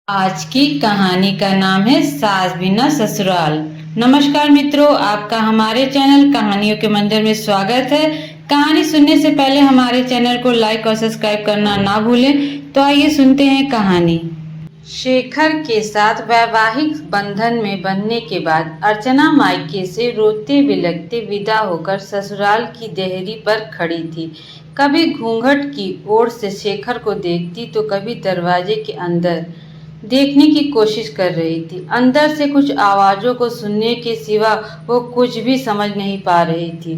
आज की कहानी का नाम है सास बिना ससुराल। नमस्कार मित्रों, आपका हमारे चैनल कहानियों के मंदिर में स्वागत है। कहानी सुनने से पहले हमारे चैनल को लाइक और सब्सक्राइब करना ना भूलें। तो आइए सुनते हैं कहानी। शेखर के साथ वैवाहिक बंधन में बंधने के बाद अर्चना मायके से रोते बिलखते विदा होकर ससुराल की देहरी पर खड़ी थी। कभी घूंघट की ओर से शेखर को देखती तो कभी दरवाजे के अंदर देखने की कोशिश कर रही थी। अंदर से कुछ आवाजों को सुनने के सिवा वो कुछ भी समझ नहीं पा रही थी।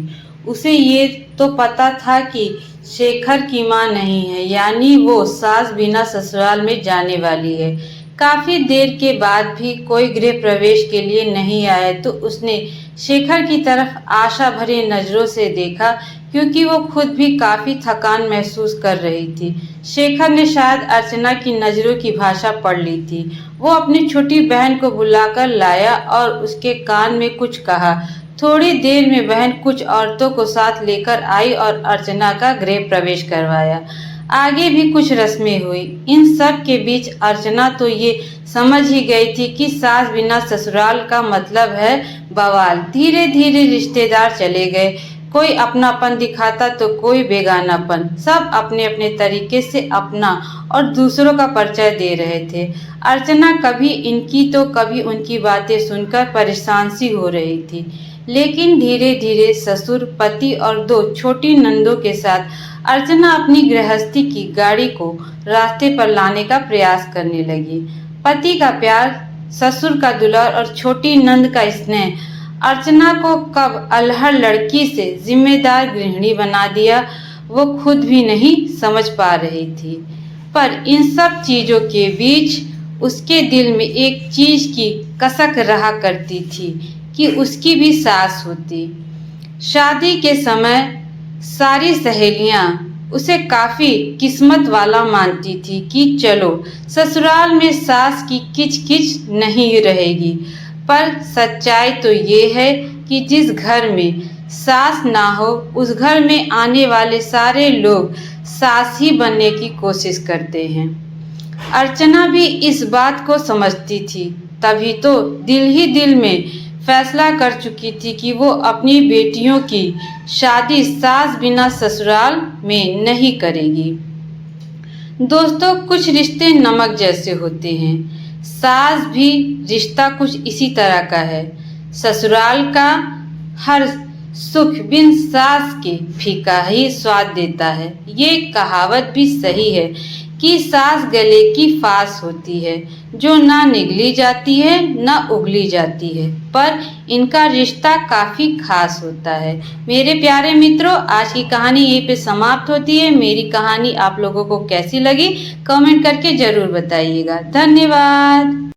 उसे ये तो पता था कि शेखर की मां नहीं है, यानी वो सास बिना ससुराल में जाने वाली है। काफी देर के बाद भी कोई गृह प्रवेश के लिए नहीं आया तो उसने शेखर की तरफ आशा भरी नजरों से देखा, क्योंकि वो खुद भी काफी थकान महसूस कर रही थी। शेखर ने शायद अर्चना की नजरों की भाषा पढ़ ली थी। वो अपनी छोटी बहन को बुलाकर लाया और उसके कान में कुछ कहा। थोड़ी देर में बहन कुछ औरतों को साथ लेकर आई और अर्चना का गृह प्रवेश करवाया। आगे भी कुछ रस्में हुई। इन सब के बीच अर्चना तो ये समझ ही गई थी कि सास बिना ससुराल का मतलब है बवाल। धीरे धीरे रिश्तेदार चले गए। कोई अपनापन दिखाता तो कोई बेगानापन। सब अपने अपने तरीके से अपना और दूसरों का परिचय दे रहे थे। अर्चना कभी इनकी तो कभी उनकी बातें सुनकर परेशान सी हो रही थी। लेकिन धीरे धीरे ससुर, पति और दो छोटी नंदों के साथ अर्चना अपनी गृहस्थी की गाड़ी को रास्ते पर लाने का प्रयास करने लगी। पति का प्यार, ससुर का दुलार और छोटी नंद का स्नेह अर्चना को कब अल्हड़ लड़की से जिम्मेदार गृहिणी बना दिया, वो खुद भी नहीं समझ पा रही थी। पर इन सब चीजों के बीच उसके दिल में एक चीज की कसक रहा करती थी कि उसकी भी सास होती। शादी के समय सारी सहेलियां उसे काफी किस्मत वाला मानती थी कि चलो ससुराल में सास की किच नहीं रहेगी। पर सच्चाई तो ये है कि जिस घर में सास ना हो उस घर में आने वाले सारे लोग सास ही बनने की कोशिश करते हैं। अर्चना भी इस बात को समझती थी, तभी तो दिल ही दिल में फैसला कर चुकी थी कि वो अपनी बेटियों की शादी सास बिना ससुराल में नहीं करेगी। दोस्तों, कुछ रिश्ते नमक जैसे होते हैं। सास भी रिश्ता कुछ इसी तरह का है। ससुराल का हर सुख बिन सास के फीका ही स्वाद देता है। ये कहावत भी सही है कि सास गले की फास होती है, जो ना निगली जाती है ना उगली जाती है, पर इनका रिश्ता काफी खास होता है। मेरे प्यारे मित्रों, आज की कहानी यहीं पे समाप्त होती है। मेरी कहानी आप लोगों को कैसी लगी कमेंट करके जरूर बताइएगा। धन्यवाद।